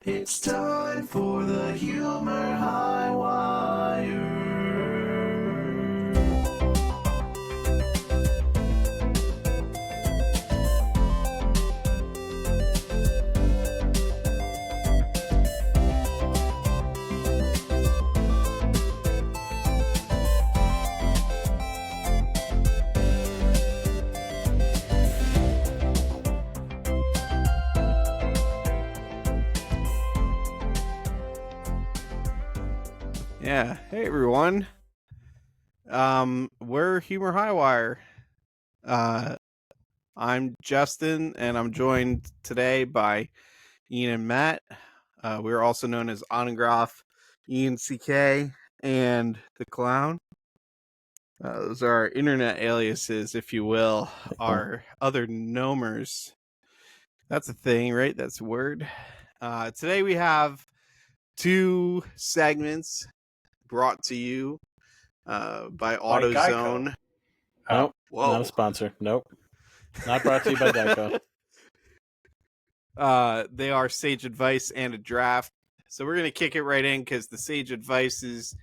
It's time for the Humor Highwire. Yeah. Hey everyone. We're Humor Highwire. I'm Justin and I'm joined today by Ian and Matt. We're also known as Onengroff, Ian CK, and the Clown. Those are our internet aliases, if you will, our other nomers. That's a thing, right? That's a word. Today we have two segments brought to you by AutoZone. Nope, Whoa. not a sponsor. Nope, not brought to you by Geico. They are Sage Advice and a Draft. So we're gonna kick it right in because the Sage Advice is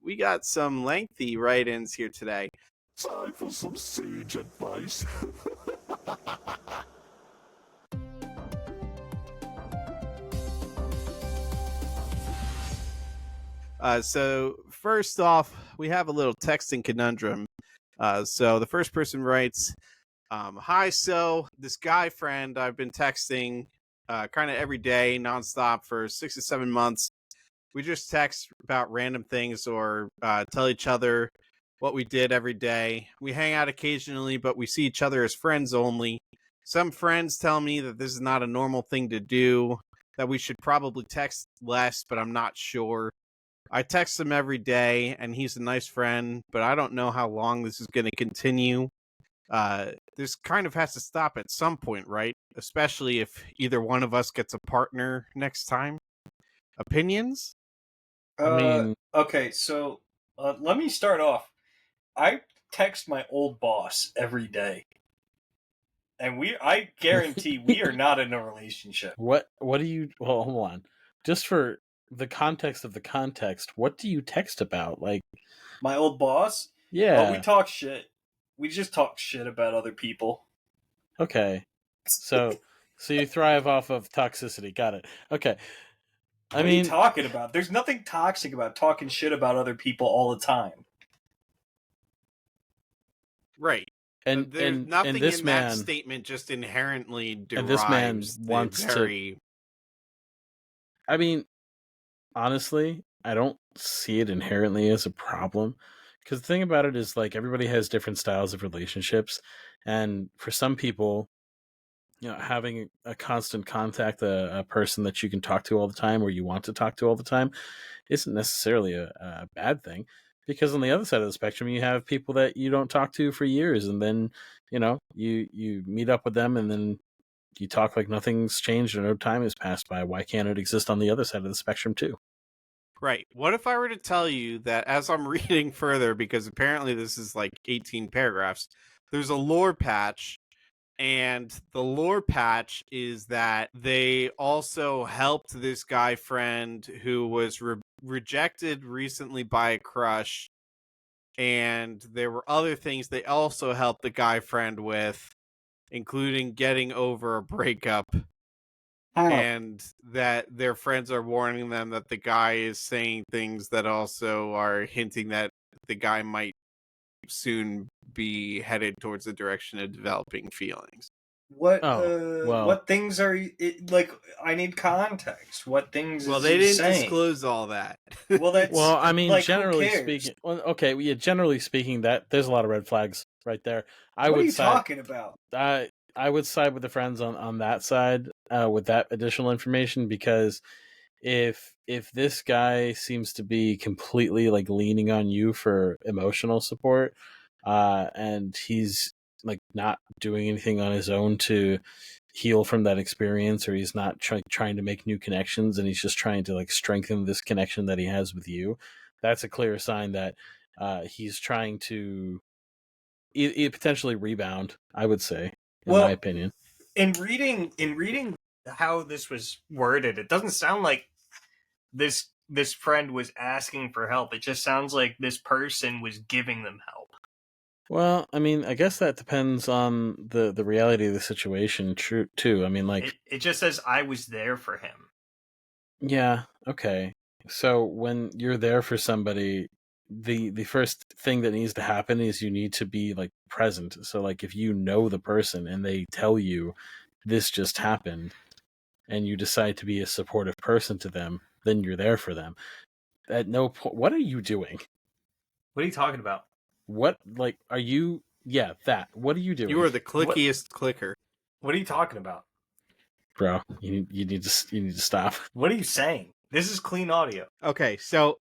we got some lengthy write-ins here today. Time for some sage advice. So first off, we have a little texting conundrum. So the first person writes, hi, so this guy friend I've been texting kind of every day, nonstop for 6 to 7 months. We just text about random things or tell each other what we did every day. We hang out occasionally, but we see each other as friends only. Some friends tell me that this is not a normal thing to do, that we should probably text less, but I'm not sure. I text him every day, and he's a nice friend, but I don't know how long this is going to continue. This kind of has to stop at some point, right? Especially if either one of us gets a partner next time. Opinions? I mean, Okay, so let me start off. I text my old boss every day, and I guarantee we are not in a relationship. what do you? Well, hold on. Just for the context of the context, what do you text about? Like, My old boss? yeah, We talk shit. We just talk shit about other people. okay. So you thrive off of toxicity. Got it. Okay. What are you talking about? There's nothing toxic about talking shit about other people all the time. Right. and There's and nothing and this in man, that statement just inherently derives and this man the wants very... I mean, honestly, I don't see it inherently as a problem. Because the thing about it is, like, everybody has different styles of relationships. And for some people, having a constant contact, a person that you can talk to all the time or you want to talk to all the time, isn't necessarily a bad thing. Because on the other side of the spectrum, you have people that you don't talk to for years. And then, you meet up with them and then you talk like nothing's changed or no time has passed by. Why can't it exist on the other side of the spectrum too? Right. What if I were to tell you that as I'm reading further, because apparently this is like 18 paragraphs, there's a lore patch, and the lore patch is that they also helped this guy friend who was rejected recently by a crush, and there were other things they also helped the guy friend with, including getting over a breakup. And that their friends are warning them that the guy is saying things that also are hinting that the guy might soon be headed towards the direction of developing feelings. What well, what things are like? I need context. What things? Well, is they he didn't saying? disclose all that. Well, that's well, I mean, like, generally who cares? speaking, generally speaking, that there's a lot of red flags right there. What are you talking about? I would side with the friends on that side with that additional information, because if this guy seems to be completely like leaning on you for emotional support, and he's like not doing anything on his own to heal from that experience, or he's not trying to make new connections, and he's just trying to like strengthen this connection that he has with you, that's a clear sign that he's trying to potentially rebound, I would say, in my opinion. In reading how this was worded. It doesn't sound like this friend was asking for help. It just sounds like this person was giving them help. Well, I mean, I guess that depends on the reality of the situation, too. I mean, like, It just says I was there for him. yeah, okay. So when you're there for somebody, the first thing that needs to happen is you need to be like present. So like if you know the person and they tell you this just happened and you decide to be a supportive person to them, then you're there for them. At no point, what are you doing? What are you talking about? What, like, are you, yeah, that, what are you doing? You are the clickiest clicker. What are you talking about? Bro, you need to stop. What are you saying? This is clean audio. Okay, so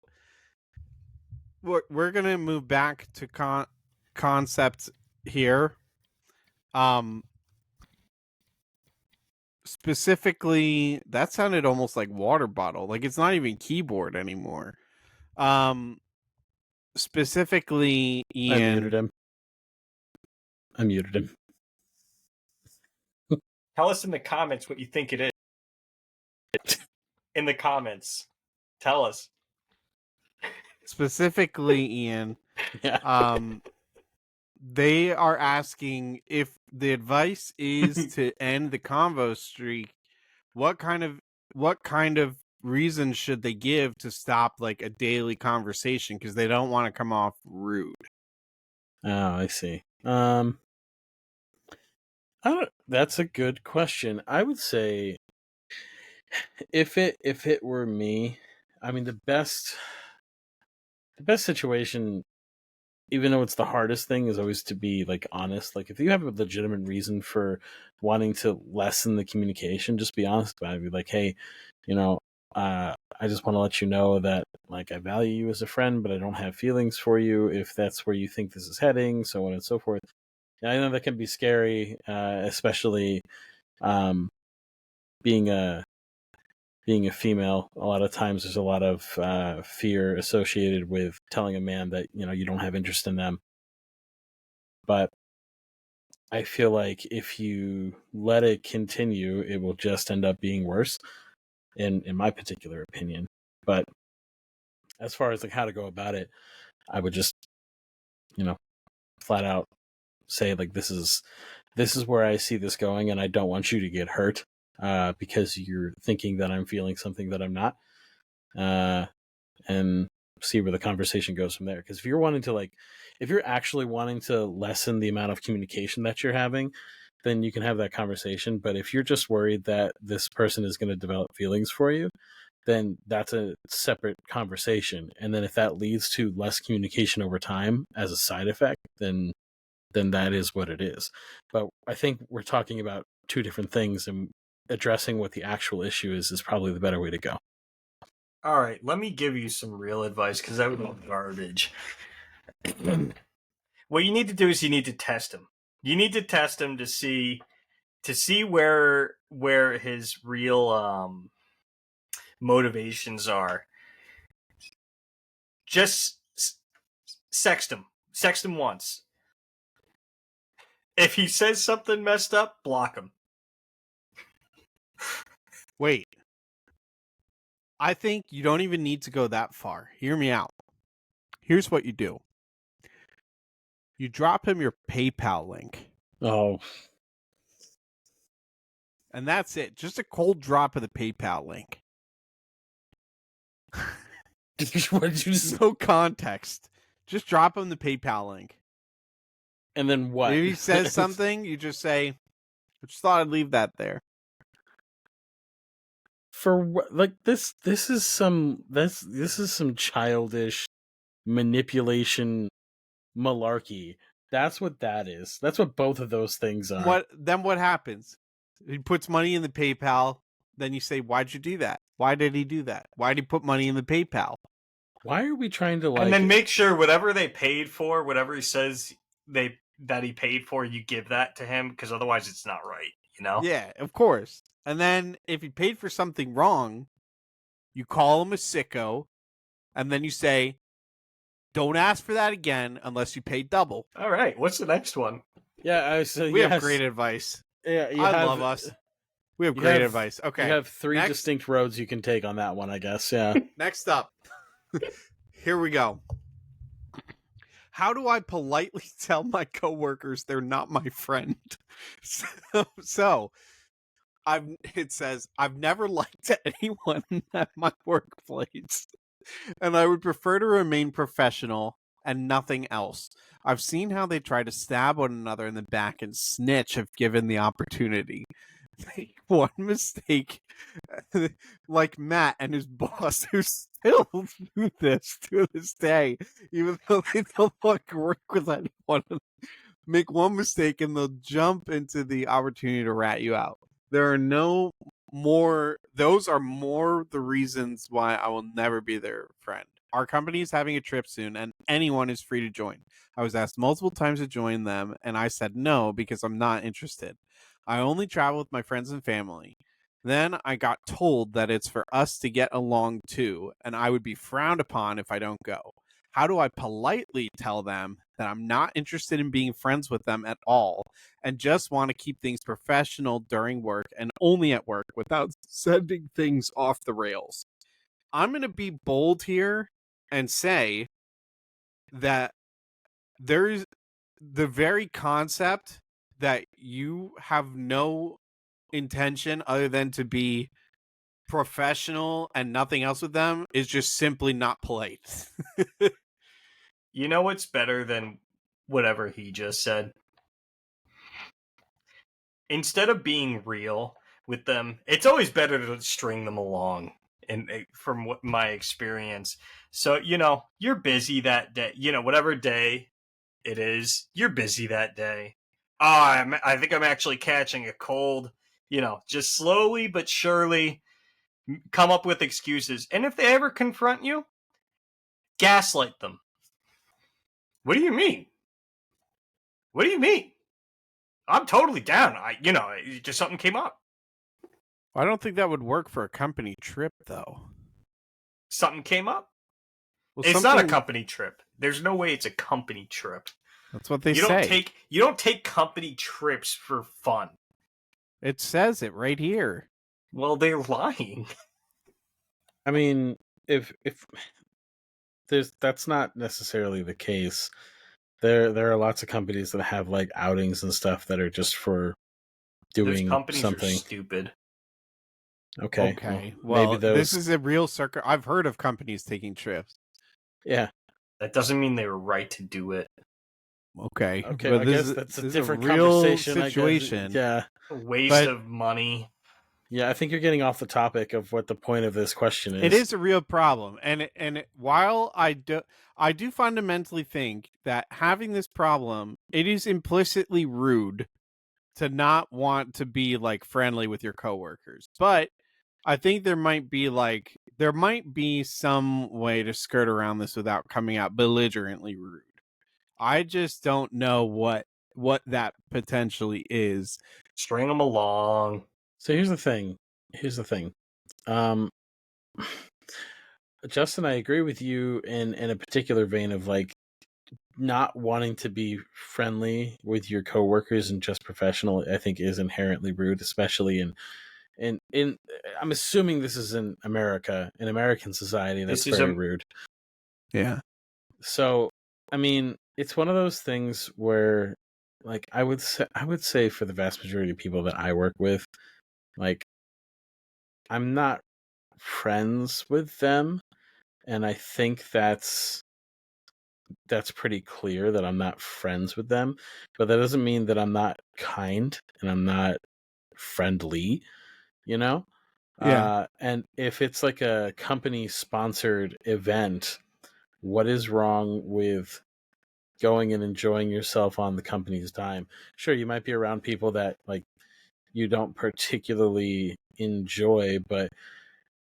we're gonna move back to concepts here. Specifically, that sounded almost like water bottle. Like it's not even keyboard anymore. Specifically, Ian. I muted him. Tell us in the comments what you think it is. In the comments, tell us. Specifically, Ian. Yeah. They are asking if the advice is to end the convo streak. What kind of reason should they give to stop like a daily conversation because they don't want to come off rude? Oh, I see. That's a good question. I would say if it were me, I mean the best situation, even though it's the hardest thing, is always to be like honest. Like if you have a legitimate reason for wanting to lessen the communication, just be honest about it. Be like, hey, I just want to let you know that like I value you as a friend, but I don't have feelings for you if that's where you think this is heading, so on and so forth. I know that can be scary, especially being a female. A lot of times there's a lot of fear associated with telling a man that you don't have interest in them. But I feel like if you let it continue, it will just end up being worse, in my particular opinion. But as far as like how to go about it, I would just flat out say like this is where I see this going, and I don't want you to get hurt because you're thinking that I'm feeling something that I'm not, and see where the conversation goes from there. Because if you're actually wanting to lessen the amount of communication that you're having, then you can have that conversation. But if you're just worried that this person is going to develop feelings for you, then that's a separate conversation. And then if that leads to less communication over time as a side effect, then that is what it is. But I think we're talking about two different things, and addressing what the actual issue is probably the better way to go. All right, let me give you some real advice because that was garbage. What you need to do is you need to test him. You need to test him to see where his real motivations are. Just sext him once. If he says something messed up, block him. Wait. I think you don't even need to go that far. Hear me out. Here's what you do. You drop him your PayPal link. Oh. And that's it. Just a cold drop of the PayPal link. What did you say? No context. Just drop him the PayPal link. And then what? If he says something, you just say, I just thought I'd leave that there. For what? Like this is some childish manipulation malarkey. That's what that is. That's what both of those things are. What happens? He puts money in the PayPal. Then you say, why'd you do that? Why did he do that? Why did he put money in the PayPal? Why are we trying to and then make sure whatever they paid for, whatever he says that he paid for, you give that to him, because otherwise it's not right, Yeah, of course. And then if he paid for something wrong, you call him a sicko, and then you say, don't ask for that again unless you pay double. All right, what's the next one? Yeah, we have great advice. Yeah, I love us. We have You great have- advice. Okay. You have three next. distinct roads you can take on that one, I guess. Yeah. Next up. Here we go. How do I politely tell my coworkers they're not my friend? So it says I've never liked anyone at my workplace, and I would prefer to remain professional and nothing else. I've seen how they try to stab one another in the back and snitch if given the opportunity. Make one mistake, like Matt and his boss, who still do this to this day, even though they don't want to work with anyone. Make one mistake and they'll jump into the opportunity to rat you out. There are no more, those are more the reasons why I will never be their friend. Our company is having a trip soon and anyone is free to join. I was asked multiple times to join them and I said no because I'm not interested. I only travel with my friends and family. Then I got told that it's for us to get along too, and I would be frowned upon if I don't go. How do I politely tell them that I'm not interested in being friends with them at all and just want to keep things professional during work and only at work without sending things off the rails? I'm going to be bold here and say that there's the very concept that you have no intention other than to be professional and nothing else with them is just simply not polite. You know what's better than whatever he just said? Instead of being real with them, it's always better to string them along. And from what my experience, so you're busy that day. Whatever day it is, you're busy that day. I think I'm actually catching a cold. Just slowly but surely come up with excuses. And if they ever confront you, gaslight them. What do you mean? What do you mean? I'm totally down. Just something came up. I don't think that would work for a company trip, though. Something came up. Well, It's not a company trip. There's no way it's a company trip. That's what they You say. don't take company trips for fun. It says it right here. Well, they're lying. I mean, if that's not necessarily the case. There are lots of companies that have like outings and stuff that are just for Those doing companies something. are stupid. Okay. Well, maybe those. this is a real circle. I've heard of companies taking trips. Yeah. That doesn't mean they were right to do it. Okay. Okay. But I this guess is- that's a this is different real conversation. I guess. situation. Yeah. A waste But- of money. Yeah. I think you're getting off the topic of what the point of this question is. It is a real problem, and while I do fundamentally think that having this problem, it is implicitly rude to not want to be like friendly with your coworkers. But I think there might be some way to skirt around this without coming out belligerently rude. I just don't know what that potentially is. String them along. So here's the thing. Justin, I agree with you in a particular vein of like not wanting to be friendly with your coworkers and just professional. I think is inherently rude, especially in I'm assuming this is in America, in American society. That's This is very a- rude. Yeah. So, I mean, it's one of those things where, like, I would say for the vast majority of people that I work with, like, I'm not friends with them, and I think that's pretty clear that I'm not friends with them. But that doesn't mean that I'm not kind and I'm not friendly, you know? Yeah. And if it's like a company sponsored event, what is wrong with going and enjoying yourself on the company's dime? Sure, you might be around people that like you don't particularly enjoy, but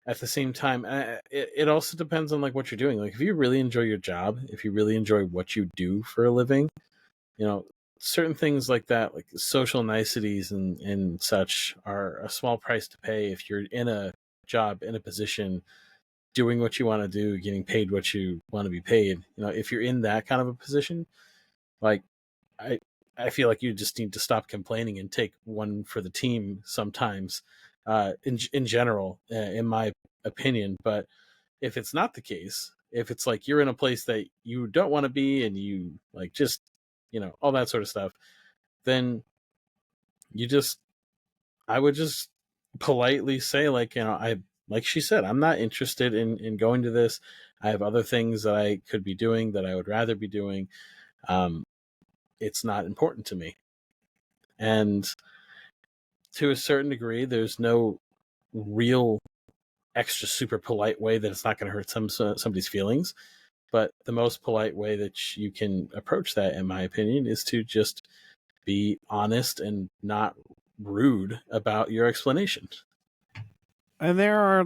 at the same time, it also depends on like what you're doing. Like if you really enjoy your job, if you really enjoy what you do for a living, certain things like that, like social niceties and such, are a small price to pay if you're in a job, in a position, doing what you want to do, getting paid what you want to be paid. If you're in that kind of a position, like I feel like you just need to stop complaining and take one for the team sometimes, in general, in my opinion. But if it's not the case, if it's like you're in a place that you don't want to be and you like just, all that sort of stuff, then you just, I would just politely say, like, like she said, I'm not interested in going to this. I have other things that I could be doing that I would rather be doing. It's not important to me. And to a certain degree, there's no real extra super polite way that it's not going to hurt somebody's feelings. But the most polite way that you can approach that, in my opinion, is to just be honest and not rude about your explanation. And there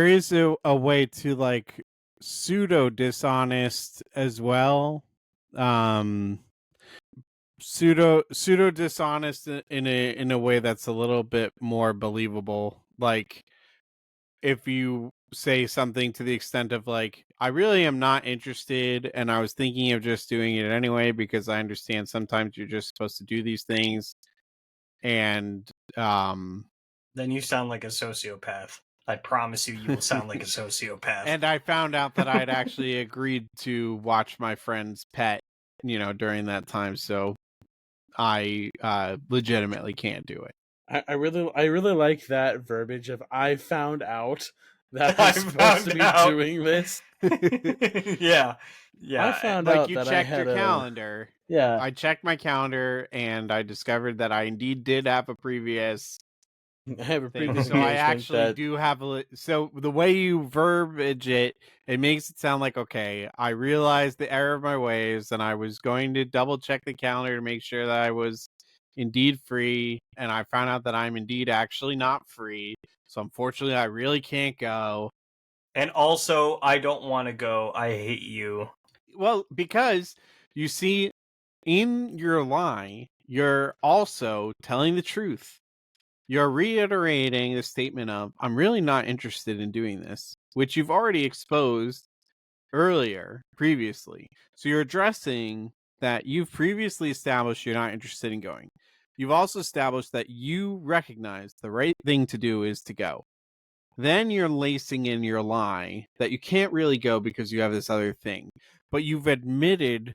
is a way to like pseudo dishonest as well. Pseudo dishonest in a way that's a little bit more believable. Like if you say something to the extent of like, I really am not interested and I was thinking of just doing it anyway because I understand sometimes you're just supposed to do these things, and Then you sound like a sociopath. I promise you will sound like a sociopath. and I found out that I'd actually agreed to watch my friend's pet, during that time, so I legitimately can't do it. I really like that verbiage of "I found out that I I'm supposed found to be out." doing this." Yeah. I found Like out you that I checked had your calendar. Yeah, I checked my calendar and I discovered that I indeed did have a previous I have a thing. previous So I engagement actually that do have so the way you verbiage it makes it sound like, okay, I realized the error of my ways and I was going to double check the calendar to make sure that I was indeed free, and I found out that I'm indeed actually not free. So unfortunately I really can't go. And also, I don't want to go. I hate you. Well, because you see, in your lie, you're also telling the truth. You're reiterating the statement of, I'm really not interested in doing this, which you've already exposed previously. So you're addressing that you've previously established you're not interested in going. You've also established that you recognize the right thing to do is to go. Then you're lacing in your lie that you can't really go because you have this other thing. But you've admitted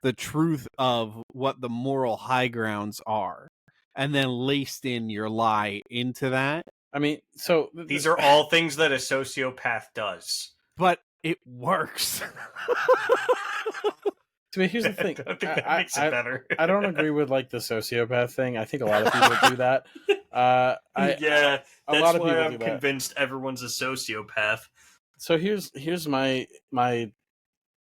the truth of what the moral high grounds are, and then laced in your lie into that. I mean, so These are all things that a sociopath does. But it works. So here's the I thing. don't think that makes it better. I don't agree with like the sociopath thing. I think a lot of people do that. Yeah, a that's lot of why people I'm do that. convinced everyone's a sociopath. So here's my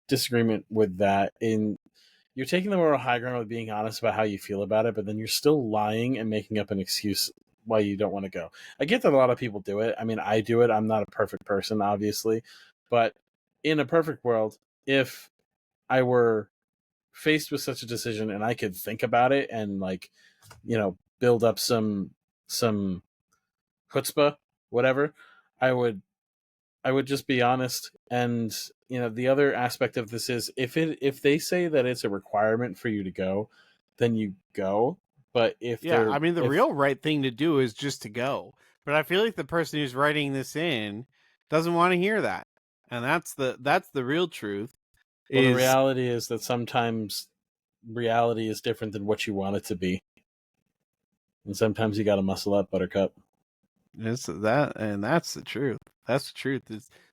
disagreement with that. You're taking the moral high ground with being honest about how you feel about it, but then you're still lying and making up an excuse why you don't want to go. I get that a lot of people do it. I mean, I do it. I'm not a perfect person, obviously, but in a perfect world, if I were faced with such a decision and I could think about it and like, build up some chutzpah, whatever, I would just be honest. And the other aspect of this is if they say that it's a requirement for you to go, then you go. But if I mean, the real right thing to do is just to go. But I feel like the person who's writing this in doesn't want to hear that, and that's the real truth. Well, the reality is that sometimes reality is different than what you want it to be, and sometimes you got to muscle up, Buttercup. That's the truth. That's the truth.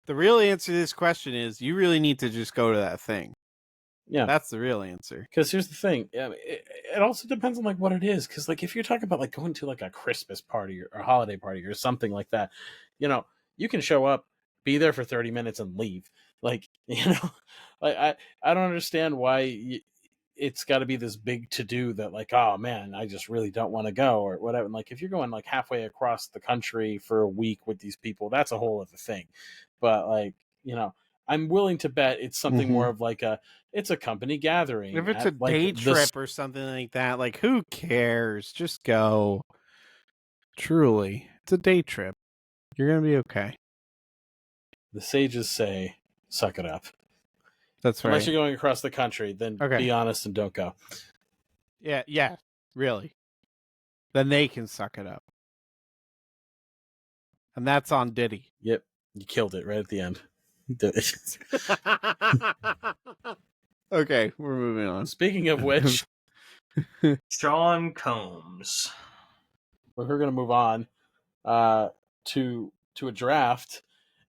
The real answer to this question is you really need to just go to that thing. Yeah, that's the real answer. Because here's the thing: it also depends on like what it is. Because like if you're talking about like going to like a Christmas party or a holiday party or something like that, you can show up, be there for 30 minutes, and leave. Like like I don't understand why it's got to be this big to do that like, oh man, I just really don't want to go or whatever. And like if you're going like halfway across the country for a week with these people, that's a whole other thing. But like I'm willing to bet it's something more of like it's a company gathering. If it's a day trip or something like that, like who cares? Just go. Truly, it's a day trip. You're gonna be okay. The sages say, "Suck it up." That's right. Unless you're going across the country, then be honest and don't go. Yeah, really. then they can suck it up. And that's on Diddy. Yep, you killed it right at the end. Okay, we're moving on. Speaking of which, Sean Combs. we're going to move on to a draft,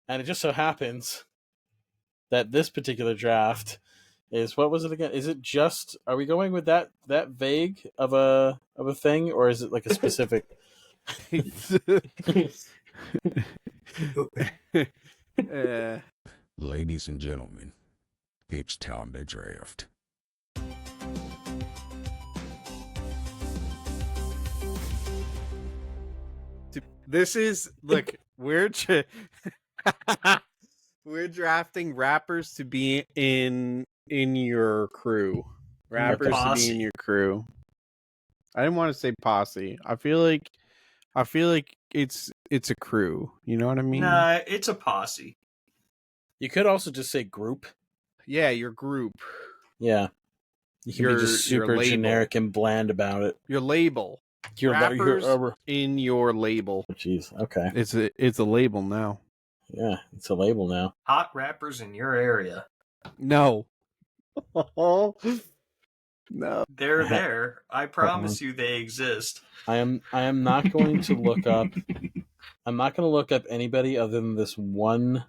and it just so happens that this particular draft is, what was it again? Is it just, are we going with that vague of a thing, or is it like a specific? Ladies and gentlemen, it's time to draft. This is, look, we're drafting rappers to be in your crew. Rappers to be in your crew. I didn't want to say posse. I feel like it's a crew. You know what I mean? Nah, it's a posse. You could also just say group. Yeah, your group. Yeah. You can be just super generic and bland about it. Your label. Rappers in your label. Jeez. Okay. It's a label now. Yeah, it's a label now. Hot rappers in your area. No. No. They're there. I promise you they exist. I am not going to look up I'm not going to look up anybody other than this one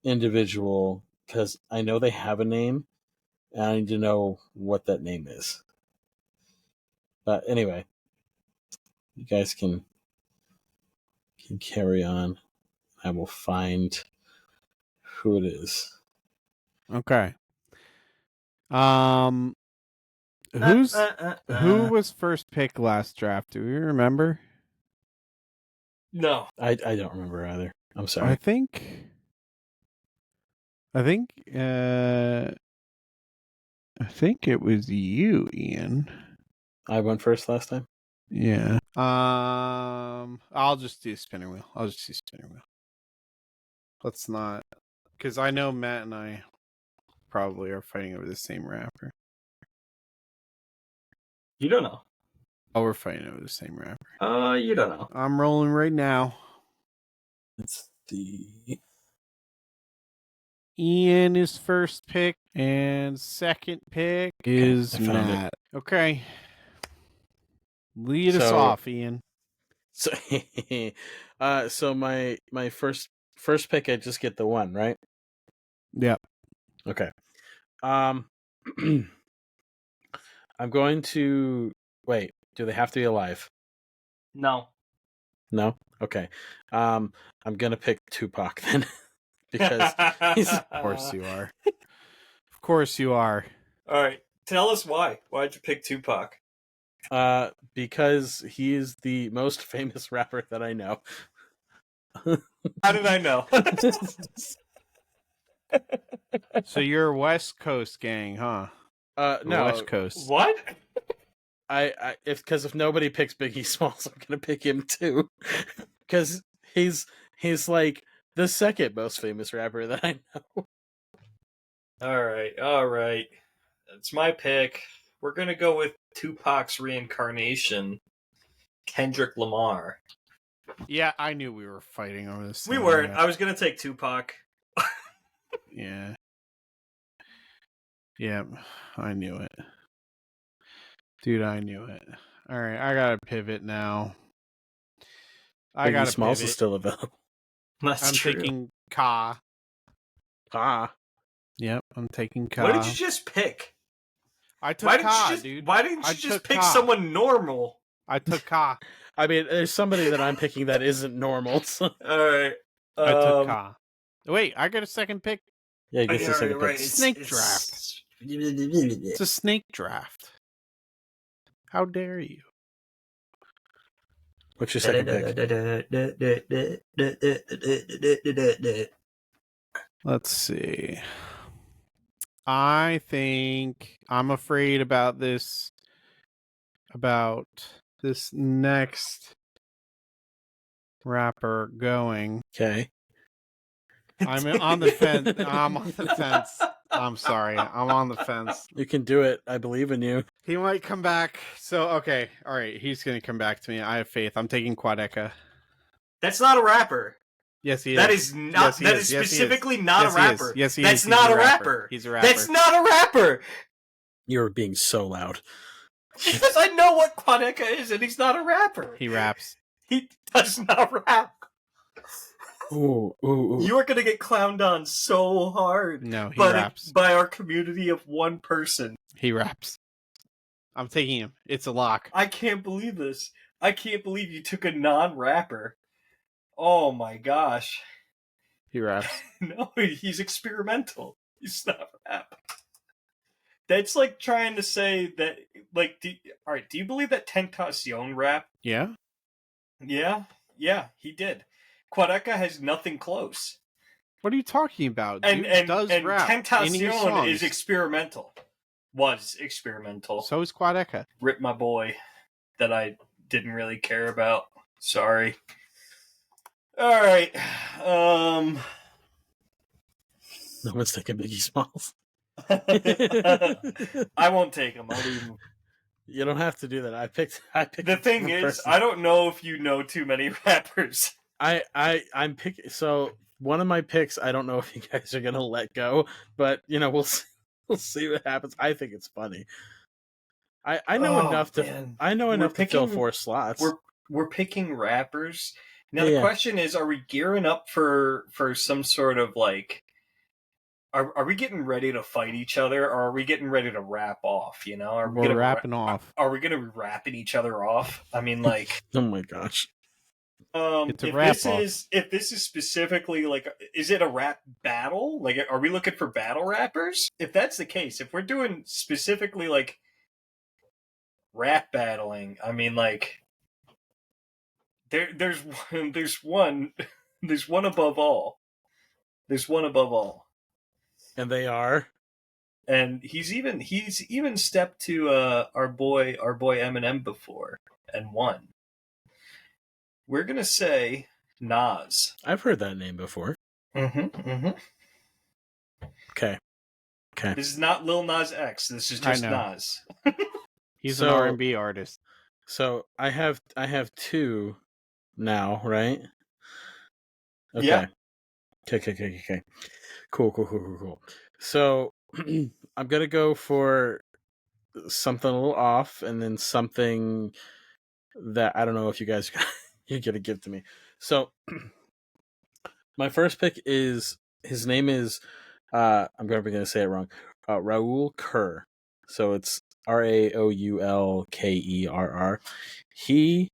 individual, because I know they have a name and I need to know what that name is. But anyway, you guys can carry on. I will find who it is. Okay. Who was first pick last draft? Do we remember? No. I don't remember either. I'm sorry. I think it was you, Ian. I went first last time. Yeah. I'll just do spinner wheel. Let's not, because I know Matt and I probably are fighting over the same rapper. You don't know. Oh, we're fighting over the same rapper. You don't know. I'm rolling right now. It's the Ian is first pick, and second pick is I found Matt. Okay. Lead us off, Ian. So, so my first pick, I just get the one, right? Yep. Okay. I'm going to wait. Do they have to be alive? No. No. Okay. I'm gonna pick Tupac then, because he's. Of course you are. Of course you are. All right. Tell us why. Why'd you pick Tupac? Because he is the most famous rapper that I know. How did I know? So you're West Coast gang, huh? No, West Coast. What? If nobody picks Biggie Smalls, I'm gonna pick him too, because he's like the second most famous rapper that I know. All right. It's my pick. We're gonna go with Tupac's reincarnation, Kendrick Lamar. Yeah, I knew we were fighting over this. We weren't. I was gonna take Tupac. Yeah. Yep, I knew it. Dude, I knew it. All right, I gotta pivot now. Biggie Smalls is still available. That's I'm true. taking Ka. Ah. Yep, I'm taking Ka. What did you just pick? I took Ka, dude. Why didn't you just pick someone normal? I took Ka. I mean, there's somebody that I'm picking that isn't normal. So. All right. I took Ka. Wait, I got a second pick. Yeah, you get the second pick. Snake draft. It's a snake draft. How dare you? What's your second pick? Let's see. I think I'm afraid about this next rapper going. Okay. I'm on the fence. I'm on the fence. I'm sorry. I'm on the fence. You can do it. I believe in you. He might come back. So, okay. All right. He's going to come back to me. I have faith. I'm taking Quadeca. That's not a rapper. Yes, he is. That is not. Yes, he that is. is Yes, he specifically is. not Yes, a he is. rapper. Yes, he That's is. He's not a a rapper. rapper. He's a rapper. That's not a rapper. You're being so loud. Because I know what Quadeca is, and he's not a rapper. He raps. He does not rap. Ooh, ooh, ooh. You are going to get clowned on so hard. No, he by raps. by our community of one person. He raps. I'm taking him. It's a lock. I can't believe this. I can't believe you took a non-rapper. Oh my gosh. He raps. No, he's experimental. He's not rap. That's like trying to say that, like, alright, do you believe that Tentacion rap? Yeah? Yeah, he did. Quadeca has nothing close. What are you talking about? And Dude does and rap in his Tentacion songs. is experimental. Was experimental. So is Quadeca. Rip my boy that I didn't really care about. Sorry. Alright. No one's taking Biggie Smalls. I won't take him. I'll leave him. You don't have to do that. I picked The thing is, I don't know if you know too many rappers. I'm picking. So one of my picks, I don't know if you guys are gonna let go, but we'll see what happens. I think it's funny. I know enough to man. I know enough to fill picking- 4 slots. We're picking rappers. Now Yeah. the question is, are we gearing up for some sort of like are we getting ready to fight each other, or are we getting ready to rap off, you know? Are we We're gonna rapping off. Are we gonna be rapping each other off? I mean, like Oh my gosh. It's a if rap this off. is specifically like, is it a rap battle? Like, are we looking for battle rappers? If that's the case, if we're doing specifically like rap battling, I mean, like there's one above all. There's one above all. And they are. And he's even stepped to our boy Eminem before and won. We're gonna say Nas. I've heard that name before. Mm-hmm. Okay. This is not Lil Nas X. This is just I know. Nas. He's So- an R&B artist. So I have 2 now, right? Okay. Yeah. Okay. Cool. So I'm gonna go for something a little off, and then something that I don't know if you guys you're gonna give to me. So my first pick is, his name is I'm probably gonna say it wrong. Raul Kerr. So it's Raoulkerr. He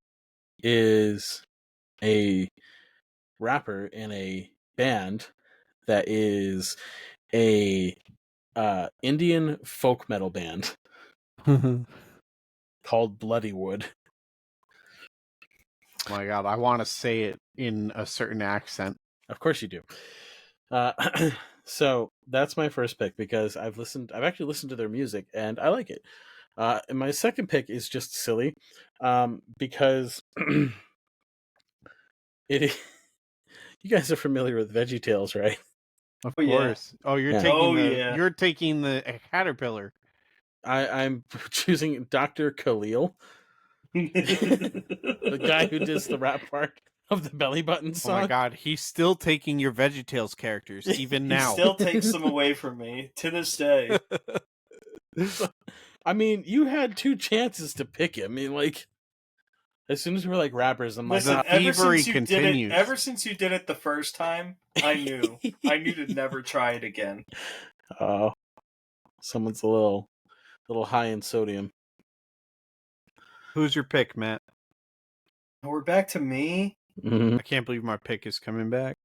is a rapper in a band that is a Indian folk metal band called Bloodywood. Oh my god, I want to say it in a certain accent. Of course you do. So that's my first pick because I've actually listened to their music and I like it. And my second pick is just silly, because you guys are familiar with VeggieTales, right? Of Oh, yeah. course. Oh, you're Yeah. taking Yeah. you're taking the caterpillar. I'm choosing Dr. Khalil, the guy who does the rap part of the Belly Button Oh song. my god, he's still taking your VeggieTales characters even He now. still takes them away from me to this day. I mean, you had 2 chances to pick him. I mean, like, as soon as we were like rappers, I'm like, Listen, The ever thievery since you continues. did it, ever since you did it the first time, I knew to never try it again. oh, someone's a little high in sodium. Who's your pick, Matt? We're back to me. Mhm. I can't believe my pick is coming back.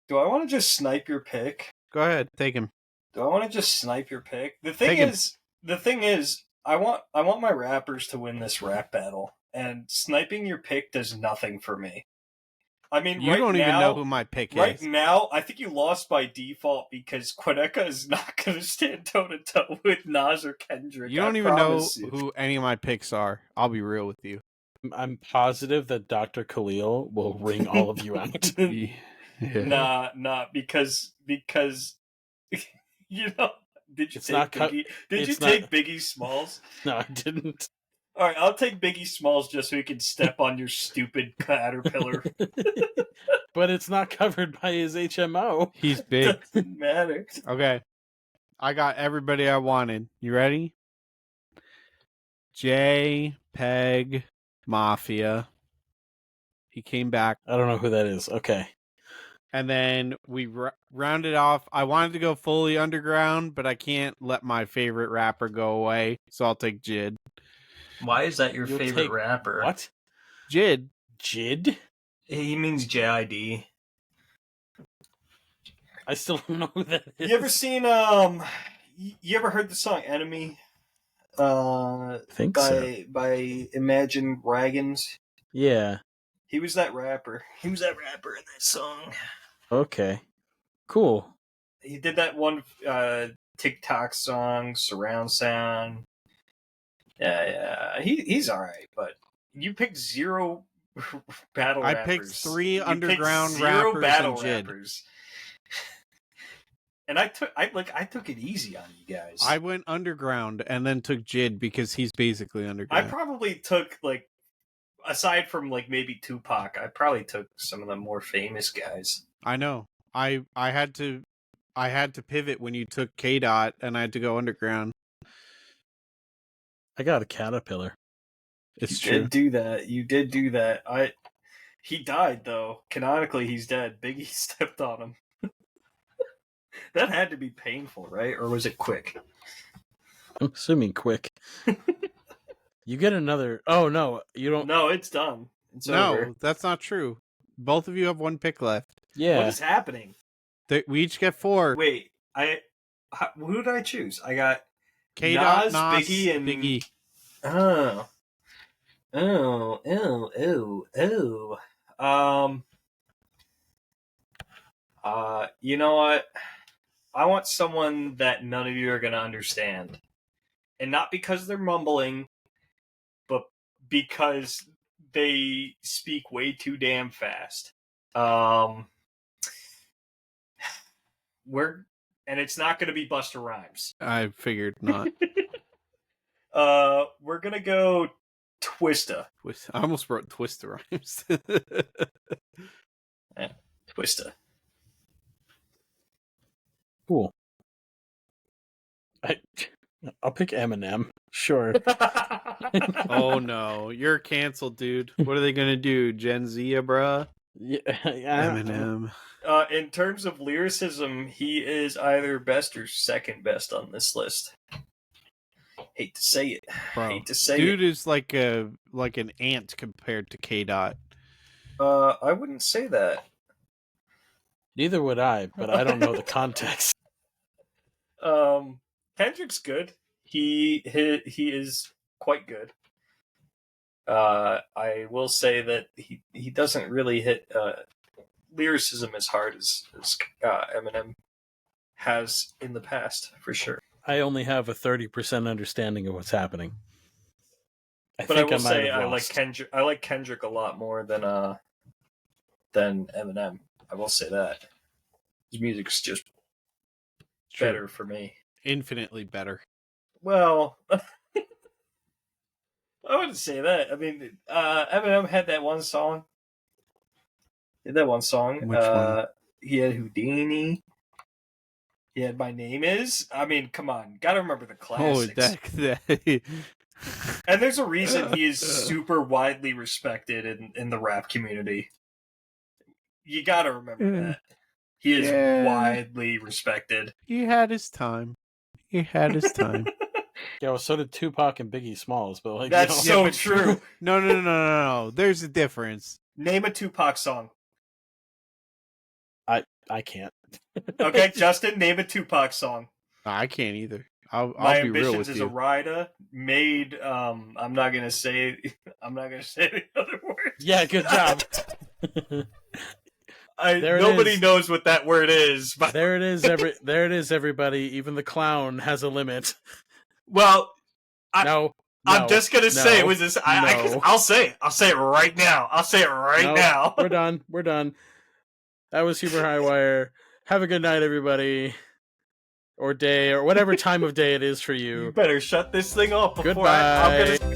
Do I want to just snipe your pick? Go ahead, take him. Do I want to just snipe your pick? The Take him. thing is, I want my rappers to win this rap battle, and sniping your pick does nothing for me. I mean, You right don't even now- know who my pick Right is. now, I think you lost by default because Quadeca is not going to stand toe to toe with Nas or Kendrick. You don't I even know promise you. who any of my picks are. I'll be real with you. I'm positive that Dr. Khalil will ring all of you out. Yeah. Nah, because You know, did you It's take not cut- Biggie? Did you it's take not- Biggie Smalls? No, I didn't. All right, I'll take Biggie Smalls just so he can step on your stupid caterpillar. But it's not covered by his HMO. He's big. Doesn't matter. Okay. I got everybody I wanted. You ready? JPEG Mafia. He came back. I don't know who that is. Okay. And then we rounded off. I wanted to go fully underground, but I can't let my favorite rapper go away. So I'll take Jid. Why is that your You'll favorite take rapper? What? Jid. Jid? He means JID. I still don't know who that is. You ever seen you ever heard the song Enemy? Think so. By Imagine Dragons. Yeah. He was that rapper. He was that rapper in that song. Okay. Cool. He did that one TikTok song, Surround Sound. Yeah. He's alright, but you picked zero battle I rappers. picked three You underground picked zero rappers battle and Jid. rappers. And I took it easy on you guys. I went underground and then took Jid because he's basically I underground. probably took aside from maybe Tupac, I probably took some of the more famous guys. I know. I had to pivot when you took K Dot and I had to go underground. I got a caterpillar. It's You true. did do that. He died though. Canonically, he's dead. Biggie stepped on him. That had to be painful, right? Or was it quick? I'm assuming quick. You get another. Oh no, you don't. No, it's done. It's No, over. that's not true. Both of you have one pick left. Yeah. What is happening? We each get 4. Wait, who did I choose? I got K Dot, Nas, Nas, Biggie, and Biggie. Oh. You know what? I want someone that none of you are gonna understand. And not because they're mumbling, but because they speak way too damn fast. And it's not gonna be Busta Rhymes. I figured not. We're gonna go Twista. I almost wrote Twister Rhymes. Twista. Cool. I'll pick Eminem. Sure. Oh no, you're canceled, dude. What are they gonna do? Gen Z, bruh? Yeah. Eminem. In terms of lyricism, he is either best or second best on this list. Hate to say it. Bro, Hate to say dude it. is like an ant compared to K Dot. I wouldn't say that. Neither would I, but I don't know the context. Kendrick's good. He is quite good. I will say that he doesn't really hit lyricism as hard as Eminem has in the past, for sure. I only have a 30% understanding of what's happening. But I will might say have I like lost. Kendrick. I like Kendrick a lot more than Eminem. I will say that his music's just True. better for me. Infinitely better. Well, I wouldn't say that. I mean, Eminem had that one song. He had that one song. Which one? He had Houdini. He had My Name Is. I mean, come on. Gotta remember the Oh, classics. that. And there's a reason he is super widely respected in the rap community. You gotta remember that. He is widely respected. He had his time. He had his time. Yeah, well, so did Tupac and Biggie Smalls, but like That's you know, so true. No. There's a difference. Name a Tupac song. I can't. Okay, Justin, name a Tupac song. I can't either. I'll My be real Ambitions with is you. a rider made. I'm not gonna say the other word. Yeah, good job. There it Nobody is. knows what that word is. But There it is. There it is. Everybody, even the clown has a limit. well, No, I'm just gonna say it no, was this. no. I'll say it. I'll say it right now. I'll say it right No, now. We're done. We're done. That was Super Highwire. Have a good night, everybody. or day or whatever time of day it is for You you. better shut this thing off before I'm Goodbye. gonna